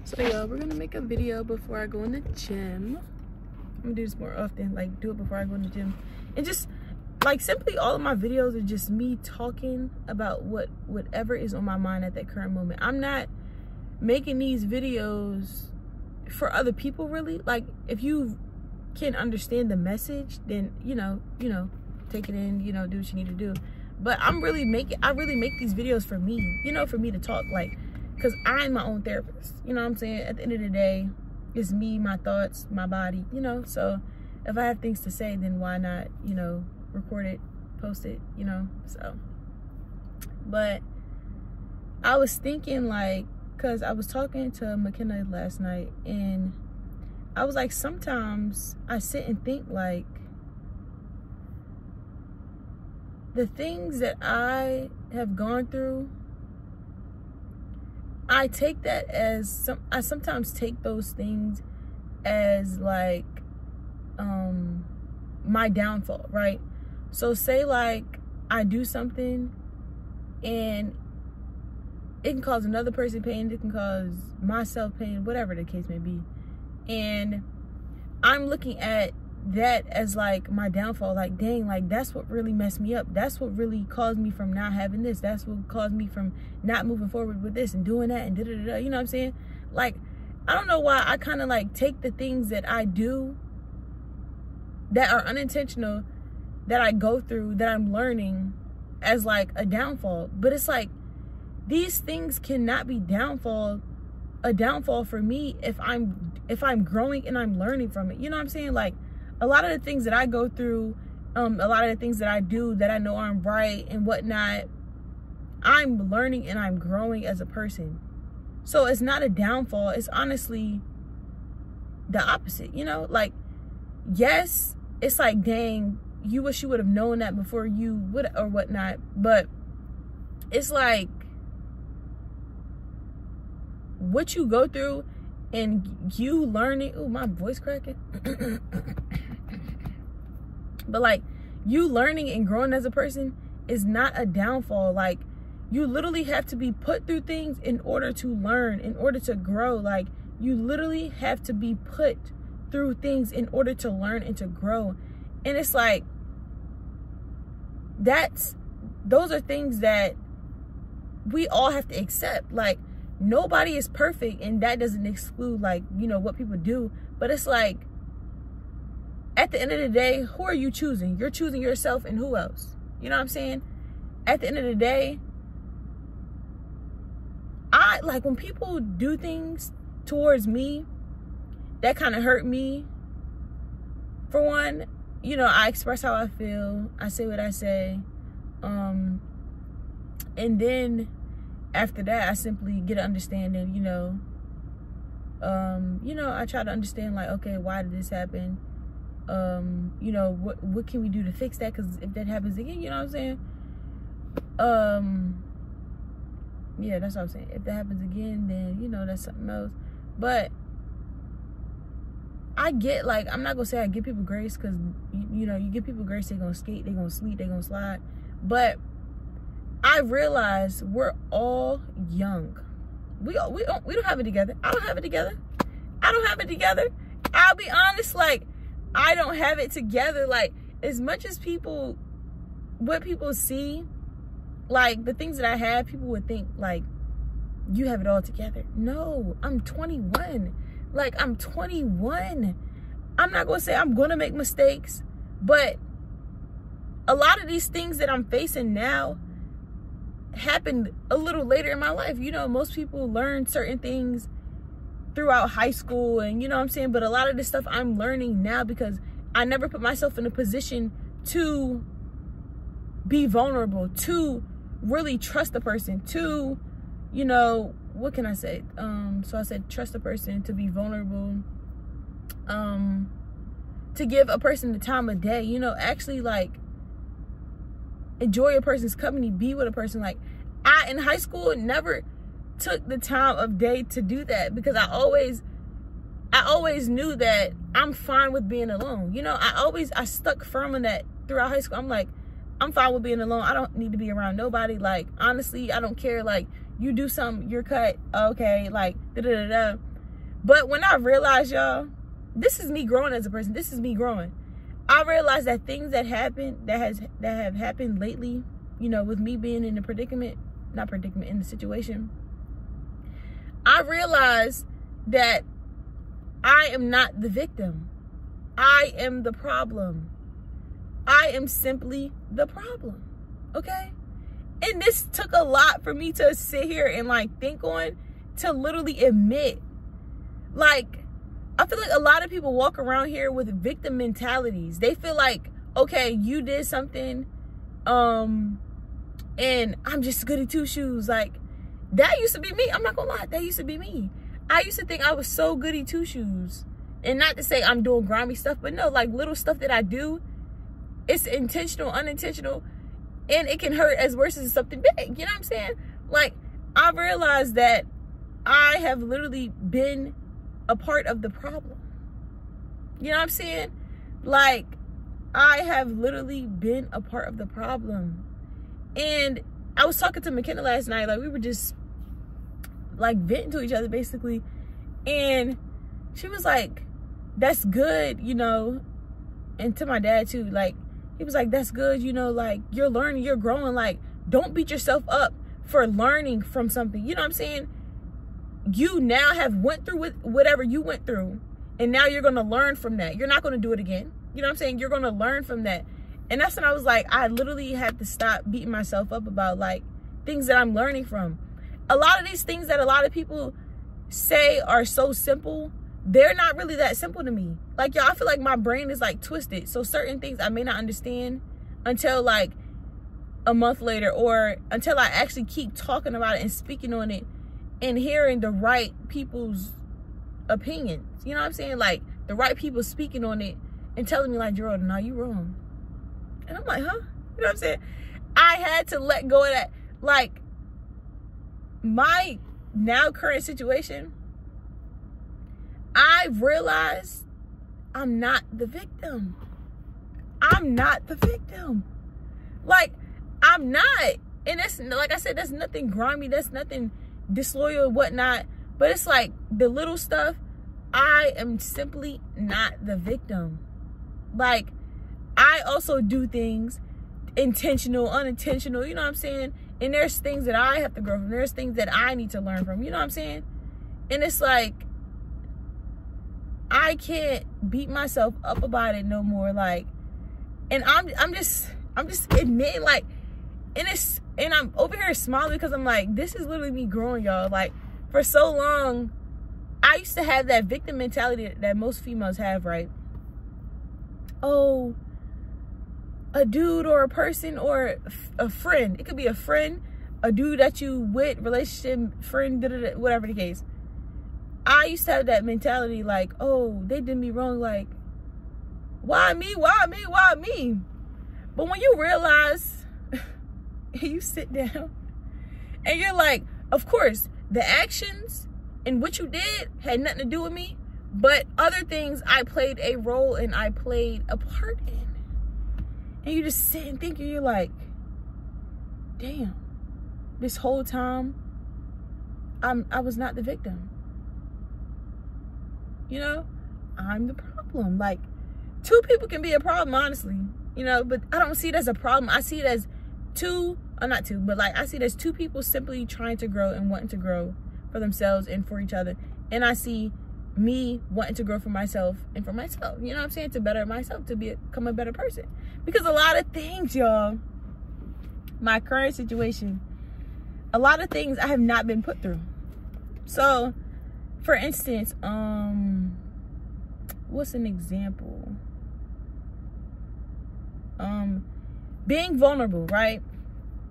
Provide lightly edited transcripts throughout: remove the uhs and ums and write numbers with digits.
So y'all, we're gonna make a video before I go in the gym. I'm gonna do this more often, like do it before I go in the gym. And just like simply all of my videos are just me talking about whatever is on my mind at that current moment. I'm not making these videos for other people really. Like if you can understand the message, then you know, take it in, do what you need to do. But I really make these videos for me, for me to talk, like, because I'm my own therapist, you know what I'm saying? At the end of the day, it's me, my thoughts, my body, so if I have things to say, then why not, record it, post it, so. But I was thinking, like, because I was talking to McKenna last night, and I was like, sometimes I sit and think, like, the things that I have gone through, I take that as I sometimes take those things as like my downfall, right? So say like I do something and it can cause another person pain, it can cause myself pain, whatever the case may be, and I'm looking at that as like my downfall, like, dang, like that's what really messed me up, that's what really caused me from not having this, that's what caused me from not moving forward with this and doing that and da-da-da-da, you know what I'm saying? Like, I don't know why I kind of like take the things that I do that are unintentional, that I go through, that I'm learning, as like a downfall. But it's like, these things cannot be a downfall for me if I'm growing and I'm learning from it, you know what I'm saying? Like, a lot of the things that I go through, a lot of the things that I do that I know aren't right and whatnot, I'm learning and I'm growing as a person. So it's not a downfall. It's honestly the opposite, Like, yes, it's like, dang, you wish you would have known that before you would or whatnot. But it's like, what you go through and you learning, ooh, my voice cracking. But like, you learning and growing as a person is not a downfall. Like, you literally have to be put through things in order to learn, in order to grow. Like, you literally have to be put through things in order to learn and to grow. And it's like, those are things that we all have to accept. Like, nobody is perfect, and that doesn't exclude, like, what people do. But it's like, at the end of the day, who are you choosing? You're choosing yourself, and who else? You know what I'm saying? At the end of the day, I like when people do things towards me that kind of hurt me. For one, I express how I feel. I say what I say. And then after that, I simply get an understanding, I try to understand, like, okay, why did this happen? What can we do to fix that? Because if that happens again, you know what I'm saying? Yeah, that's what I'm saying. If that happens again, then, that's something else. But I get, like, I'm not going to say I give people grace, because, you give people grace, they're going to skate, they're going to sleep, they're going to slide. But I realize we're all young. We don't have it together. I don't have it together. I'll be honest, like, I don't have it together. Like, as much as what people see, like, the things that I have, people would think, like, you have it all together. No, I'm 21. Like, I'm 21. I'm not going to say I'm going to make mistakes, but a lot of these things that I'm facing now happened a little later in my life. Most people learn certain things throughout high school, and you know what I'm saying? But a lot of this stuff I'm learning now because I never put myself in a position to be vulnerable, to really trust the person, to, what can I say? So I said trust the person, to be vulnerable, to give a person the time of day, actually, like, enjoy a person's company, be with a person. Like, I, in high school, never took the time of day to do that, because I always knew that I'm fine with being alone. I stuck firm in that throughout high school. I'm like, I'm fine with being alone. I don't need to be around nobody. Like, honestly, I don't care. Like, you do something, you're cut, okay, like, da-da-da-da. But when I realized, y'all, this is me growing as a person. This is me growing. I realized that things that have happened lately, you know, with me being in the in the situation, I realized that I am not the victim. I am the problem. I am simply the problem. Okay? And this took a lot for me to sit here and like think on, to literally admit. Like, I feel like a lot of people walk around here with victim mentalities. They feel like, okay, you did something, and I'm just goody two shoes. Like, that used to be me. I'm not gonna lie, that used to be me. I used to think I was so goody two shoes. And not to say I'm doing grimy stuff, but no, like little stuff that I do, it's intentional, unintentional, and it can hurt as worse as something big. You know what I'm saying? Like, I realized that I have literally been a part of the problem. You know what I'm saying? Like, I have literally been a part of the problem. And I was talking to McKenna last night. Like, we were just like venting to each other basically. And she was like, that's good, you know. And to my dad too, like, he was like, that's good, you know, like, you're learning, you're growing. Like, don't beat yourself up for learning from something. You know what I'm saying? You now have went through with whatever you went through, and now you're going to learn from that. You're not going to do it again. You know what I'm saying? You're going to learn from that. And that's when I was like, I literally had to stop beating myself up about like things that I'm learning from. A lot of these things that a lot of people say are so simple, they're not really that simple to me. Like, y'all, I feel like my brain is like twisted. So certain things I may not understand until like a month later, or until I actually keep talking about it and speaking on it and hearing the right people's opinions. You know what I'm saying? Like, the right people speaking on it and telling me like, Gerald, no, you wrong. And I'm like, huh? You know what I'm saying? I had to let go of that. Like, my now current situation, I've realized I'm not the victim. I'm not the victim. Like, I'm not. And that's, like I said, that's nothing grimy. That's nothing disloyal and whatnot. But it's like the little stuff, I am simply not the victim. Like, I also do things intentional, unintentional, you know what I'm saying? And there's things that I have to grow from. There's things that I need to learn from, you know what I'm saying? And it's like, I can't beat myself up about it no more. Like, and I'm just admitting, like, and I'm over here smiling because I'm like, this is literally me growing, y'all. Like, for so long, I used to have that victim mentality that most females have, right? Oh, a dude or a person or a friend. It could be a friend, a dude that you with, relationship, friend, whatever the case. I used to have that mentality like, oh, they did me wrong. Like, why me? Why me? Why me? But when you realize, you sit down and you're like, of course, the actions and what you did had nothing to do with me, but other things I played a role and I played a part in. And you just sit and think, and you're like, damn, this whole time, I was not the victim. You know, I'm the problem. Like, two people can be a problem, honestly, you know, but I don't see it as a problem. I see it as I see it as two people simply trying to grow and wanting to grow for themselves and for each other. And I see me wanting to grow for myself and for myself, you know what I'm saying, to better myself, to become a better person. Because a lot of things, y'all, my current situation, a lot of things I have not been put through. So, for instance, what's an example? Being vulnerable, right?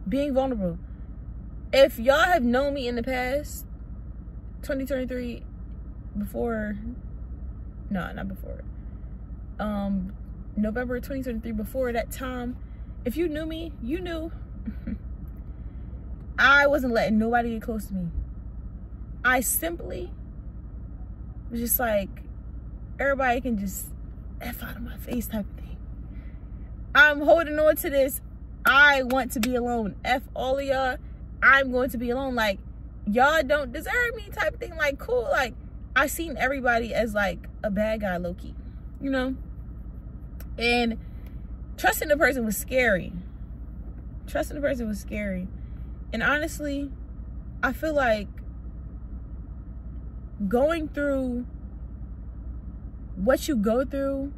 Being vulnerable. If y'all have known me in the past, 2023, before, no, not before, November 2023, before that time, if you knew me, you knew I wasn't letting nobody get close to me. I simply was just like, everybody can just F out of my face type of thing. I'm holding on to this. I want to be alone. F all of y'all. I'm going to be alone. Like, y'all don't deserve me type of thing. Like, cool. Like, I seen everybody as like a bad guy, low-key, you know? And trusting the person was scary. Trusting the person was scary. And honestly, I feel like going through what you go through,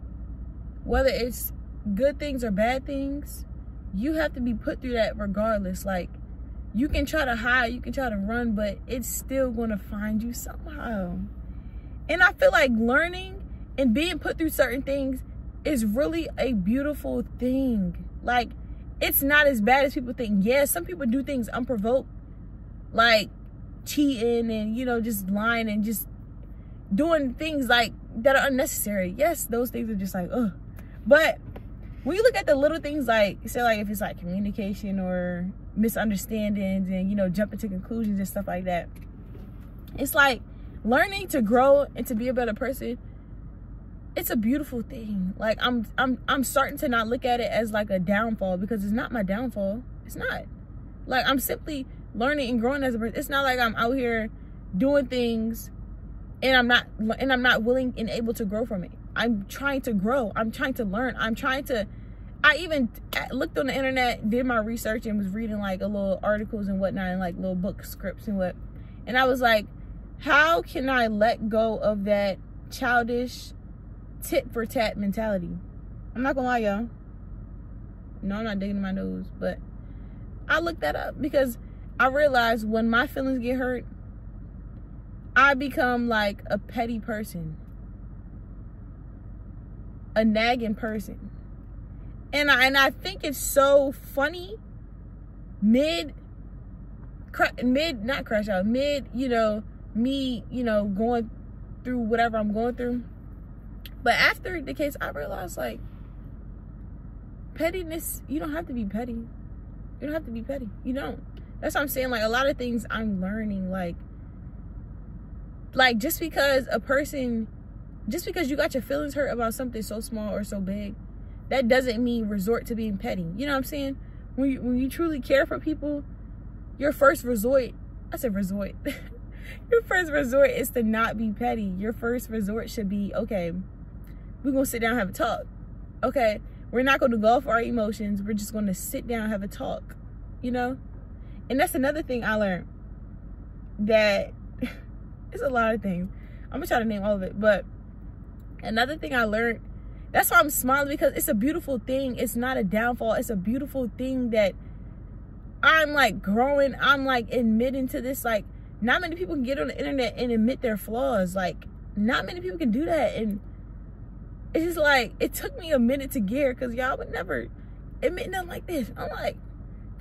whether it's good things or bad things, you have to be put through that regardless. Like, you can try to hide, you can try to run, but it's still going to find you somehow. And I feel like learning and being put through certain things is really a beautiful thing. Like, it's not as bad as people think. Yeah, some people do things unprovoked, like cheating and, you know, just lying and just doing things like that are unnecessary. Yes, those things are just like, ugh. But when you look at the little things, like, say, like, if it's like communication or misunderstandings and, you know, jumping to conclusions and stuff like that, it's like learning to grow and to be a better person. It's a beautiful thing. Like, I'm starting to not look at it as like a downfall, because it's not my downfall. It's not. Like, I'm simply learning and growing as a person. It's not like I'm out here doing things and I'm not willing and able to grow from it. I'm trying to grow. I'm trying to learn. I even looked on the internet, did my research, and was reading like a little articles and whatnot, and like little book scripts and what. And I was like, how can I let go of that childish tit for tat mentality? I'm not gonna lie, y'all. No, I'm not digging my nose, but I looked that up because I realized when my feelings get hurt, I become like a petty person, a nagging person. And I think it's so funny mid, you know, me, you know, going through whatever I'm going through. But after the case, I realized, like, pettiness, you don't have to be petty. You don't have to be petty. You don't. That's what I'm saying. Like, a lot of things I'm learning, like just because you got your feelings hurt about something so small or so big, that doesn't mean resort to being petty. You know what I'm saying? When you truly care for people, your first resort, your first resort is to not be petty. Your first resort should be, okay, we're going to sit down and have a talk. Okay, we're not going to go off our emotions. We're just going to sit down and have a talk, you know? And that's another thing I learned, that it's a lot of things. I'm going to try to name all of it. But another thing I learned, that's why I'm smiling, because it's a beautiful thing. It's not a downfall. It's a beautiful thing that I'm like growing. I'm like admitting to this. Like, not many people can get on the internet and admit their flaws. Like, not many people can do that. And it's just like, it took me a minute to get here, because y'all would never admit nothing like this. I'm like,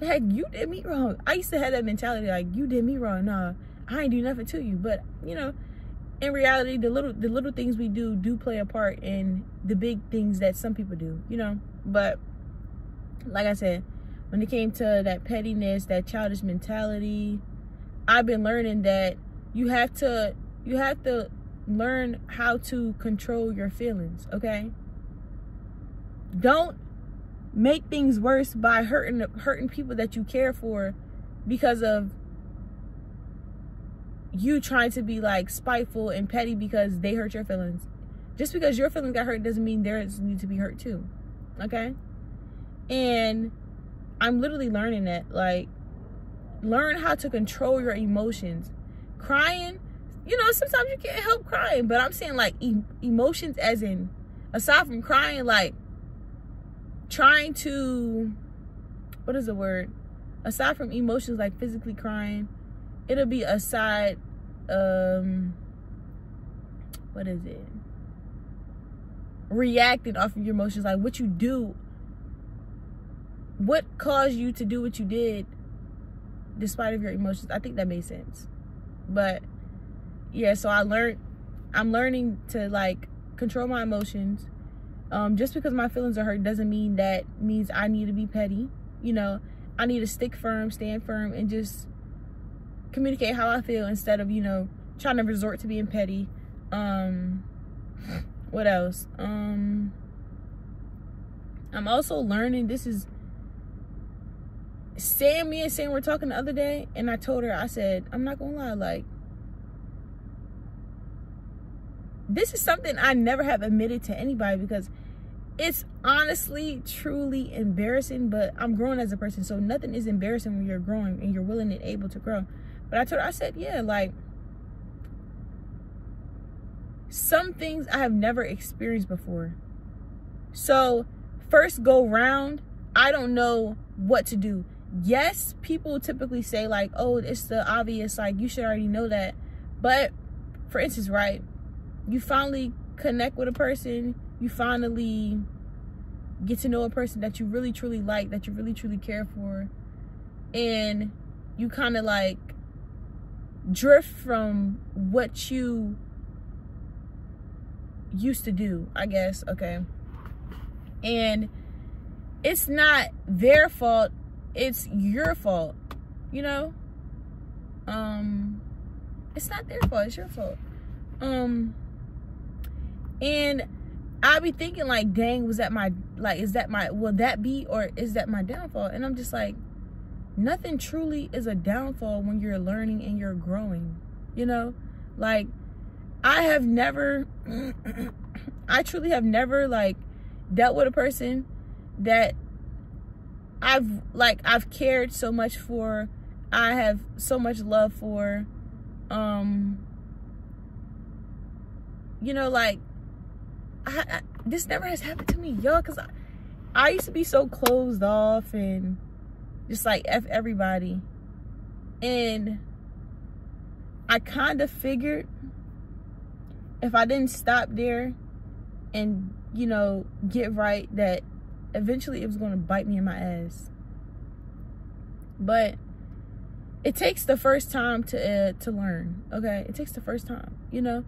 heck, you did me wrong. I used to have that mentality, like, you did me wrong. Nah, I ain't do nothing to you. But, you know, in reality, the little things we do play a part in the big things that some people do, you know. But like I said, when it came to that pettiness, that childish mentality, I've been learning that you have to learn how to control your feelings, okay? Don't make things worse by hurting people that you care for because of you trying to be like spiteful and petty because they hurt your feelings. Just because your feelings got hurt doesn't mean theirs need to be hurt too, okay? And I'm literally learning that, like, learn how to control your emotions. Crying, you know, sometimes you can't help crying, but I'm saying like emotions as in, aside from crying, like trying to, what is the word? Aside from emotions like physically crying, it'll be aside, what is it? Reacting off of your emotions, like what you do, what caused you to do what you did despite of your emotions. I think that made sense. But yeah, so I'm learning to like control my emotions. Just because my feelings are hurt doesn't mean that means I need to be petty. You know, I need to stand firm, and just communicate how I feel instead of, you know, trying to resort to being petty. What else? I'm also learning, this is me and Sam were talking the other day, and I told her, I said, I'm not gonna lie, like, this is something I never have admitted to anybody because it's honestly, truly embarrassing, but I'm growing as a person. So nothing is embarrassing when you're growing and you're willing and able to grow. But I told her, I said, yeah, like, some things I have never experienced before. So first go round, I don't know what to do. Yes, people typically say like, oh, it's the obvious, like you should already know that. But for instance, right, you finally connect with a person, you finally get to know a person that you really truly like, that you really truly care for, and you kind of like drift from what you used to do, I guess. Okay, and it's not their fault, it's your fault, you know. It's not their fault, it's your fault. And I be thinking like, dang, was that my, like, is that my, will that be, or is that my downfall? And I'm just like, nothing truly is a downfall when you're learning and you're growing, you know. Like, I have never I truly have never like dealt with a person that I've cared so much for, I have so much love for, you know, like this never has happened to me, y'all, because I used to be so closed off and just like F everybody. And I kind of figured if I didn't stop there and, you know, get right, that eventually it was going to bite me in my ass. But it takes the first time to learn, okay? It takes the first time, you know?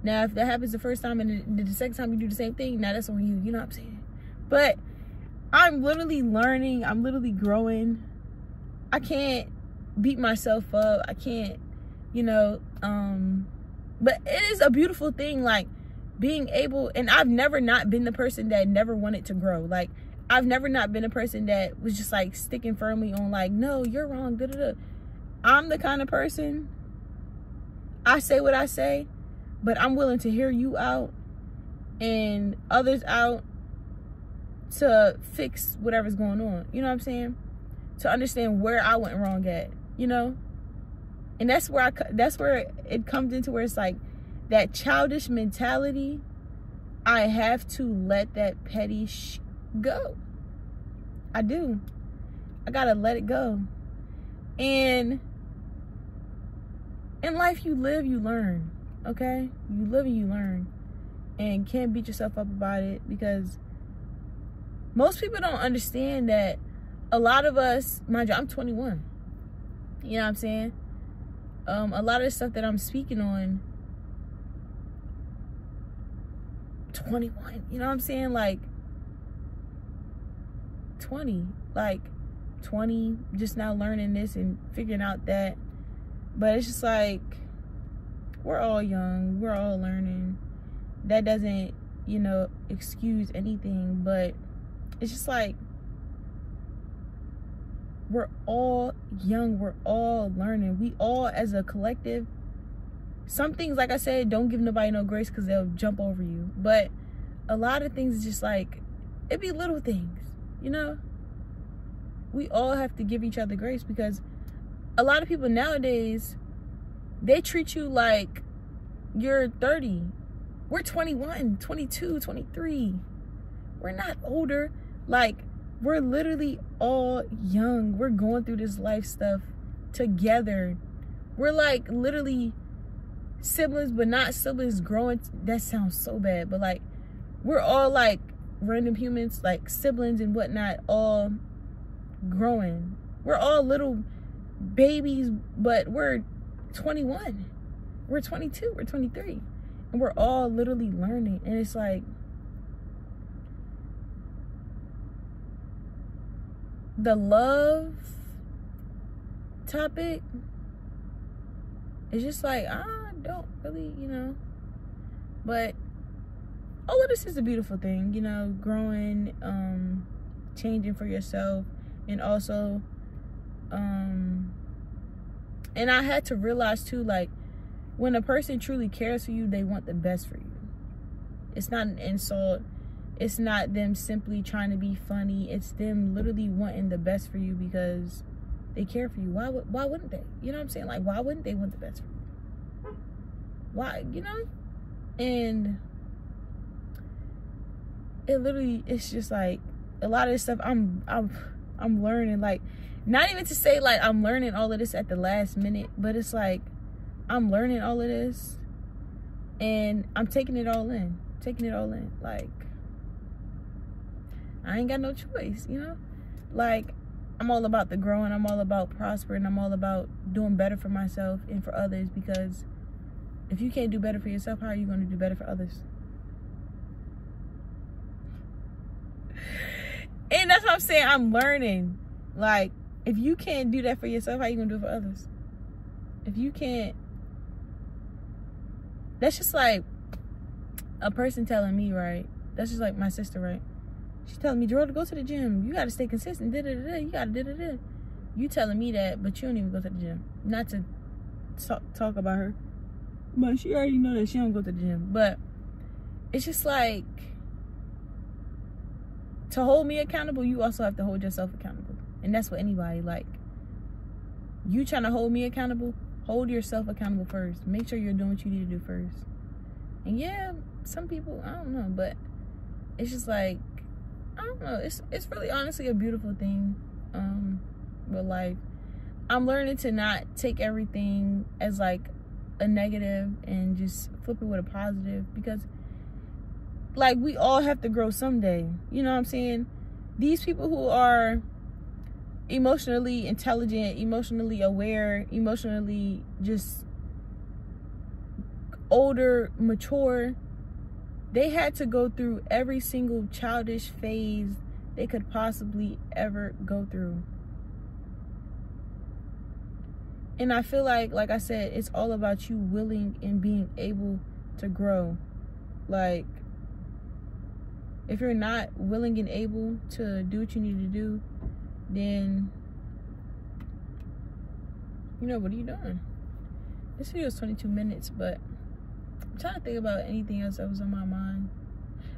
Now, if that happens the first time and the second time you do the same thing, now that's on you, you know what I'm saying? But I'm literally learning, I'm literally growing. I can't beat myself up. I can't, you know, but it is a beautiful thing, like being able, and I've never not been the person that never wanted to grow. Like, I've never not been a person that was just like sticking firmly on like, no, you're wrong, da da da. I'm the kind of person, I say what I say, but I'm willing to hear you out and others out to fix whatever's going on. You know what I'm saying? To understand where I went wrong at, you know? And that's where it comes into where it's like that childish mentality. I have to let that petty go. I do. I gotta let it go. And in life, you live, you learn, okay? You live and you learn. And can't beat yourself up about it, because most people don't understand that a lot of us, mind you, I'm 21. You know what I'm saying? A lot of the stuff that I'm speaking on, 21, you know what I'm saying? Like 20, just now learning this and figuring out that. But it's just like, we're all young, we're all learning. That doesn't, you know, excuse anything, but it's just like, we're all young, we're all learning. We all, as a collective, some things, like I said, don't give nobody no grace because they'll jump over you. But a lot of things is just like, it be little things, you know? We all have to give each other grace, because a lot of people nowadays, they treat you like you're 30. We're 21, 22, 23. We're not older. Like, we're literally all young. We're going through this life stuff together. We're like literally siblings, but not siblings growing. That sounds so bad, but like, we're all like random humans, like siblings and whatnot, all growing. We're all little babies, but we're 21. We're 22. We're 23. And we're all literally learning. And it's like, the love topic is just like, I don't really, you know. But all of this is a beautiful thing, you know, growing, changing for yourself, and also, and I had to realize too, like, when a person truly cares for you, they want the best for you. It's not an insult. It's not them simply trying to be funny. It's them literally wanting the best for you because they care for you. Why wouldn't they? You know what I'm saying? Like, why wouldn't they want the best for you? Why, you know? And it literally, it's just like a lot of this stuff I'm learning. Like, not even to say like I'm learning all of this at the last minute, but it's like I'm learning all of this and I'm taking it all in. Like, I ain't got no choice, you know? Like, I'm all about the growing. I'm all about prospering. I'm all about doing better for myself and for others, because if you can't do better for yourself, how are you going to do better for others? And that's what I'm saying. I'm learning. Like, if you can't do that for yourself, how are you going to do it for others? If you can't, that's just like a person telling me, right? That's just like my sister, right? She's telling me, Gerald, go to the gym. You got to stay consistent. You got to You telling me that, but you don't even go to the gym. Not to talk about her, but she already know that she don't go to the gym. But it's just like, to hold me accountable, you also have to hold yourself accountable. And that's what anybody, like, you trying to hold me accountable, hold yourself accountable first. Make sure you're doing what you need to do first. And yeah, some people, I don't know, but it's just like, I don't know. It's really honestly a beautiful thing with life. I'm learning to not take everything as like a negative and just flip it with a positive, because like we all have to grow someday. You know what I'm saying? These people who are emotionally intelligent, emotionally aware, emotionally just older, mature, they had to go through every single childish phase they could possibly ever go through. And I feel like I said, it's all about you willing and being able to grow. Like, if you're not willing and able to do what you need to do, then, you know, what are you doing? This video is 22 minutes, but I'm trying to think about anything else that was on my mind.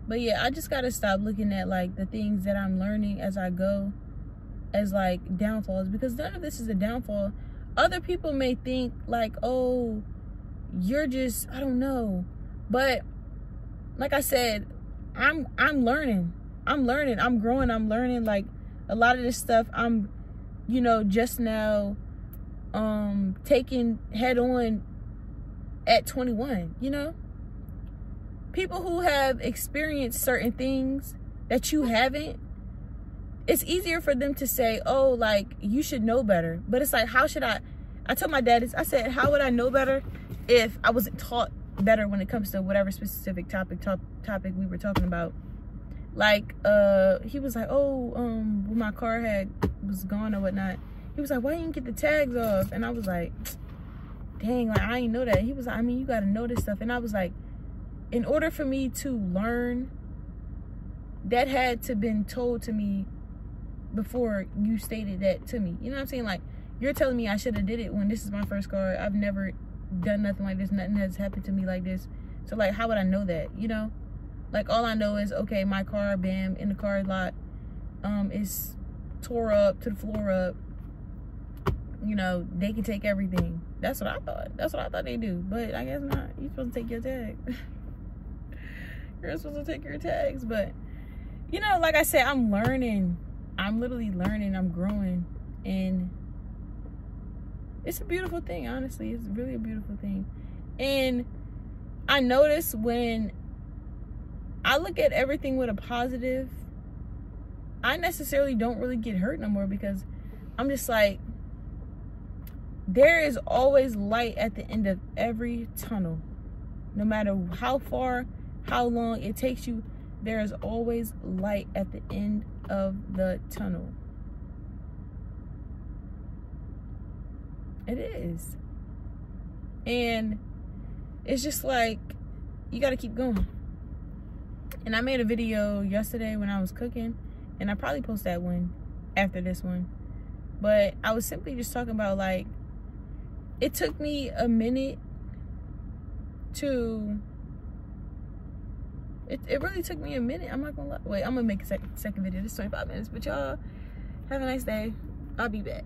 But yeah, I just gotta stop looking at like the things that I'm learning as I go as like downfalls, because none of this is a downfall. Other people may think like, oh, you're just, I don't know. But like I said, I'm learning. I'm growing. I'm learning. Like, a lot of this stuff I'm, you know, just now taking head on at 21, you know? People who have experienced certain things that you haven't, it's easier for them to say, oh, like, you should know better. But it's like, how should I told my dad this, I said, how would I know better if I wasn't taught better when it comes to whatever specific topic we were talking about? Like, he was like, oh, when my car was gone or whatnot, he was like, why didn't you get the tags off? And I was like, dang, like, I didn't know that. He was like, I mean, you got to know this stuff. And I was like, in order for me to learn, that had to been told to me before you stated that to me. You know what I'm saying? Like, you're telling me I should have did it when this is my first car. I've never done nothing like this. Nothing has happened to me like this. So, like, how would I know that, you know? Like, all I know is, okay, my car, bam, in the car lot, is tore up to the floor up. You know, they can take everything. That's what I thought. That's what I thought they do. But I guess not. You're supposed to take your tag. You're supposed to take your tags. But, you know, like I said, I'm learning. I'm literally learning. I'm growing. And it's a beautiful thing, honestly. It's really a beautiful thing. And I notice when I look at everything with a positive, I necessarily don't really get hurt no more, because I'm just like, there is always light at the end of every tunnel. No matter how far, how long it takes you, there is always light at the end of the tunnel. It is. And it's just like, you got to keep going. And I made a video yesterday when I was cooking, and I probably post that one after this one. But I was simply just talking about, like, it took me a minute to It really took me a minute. I'm not gonna lie. Wait, I'm gonna make a second video. This is 25 minutes. But y'all, have a nice day. I'll be back.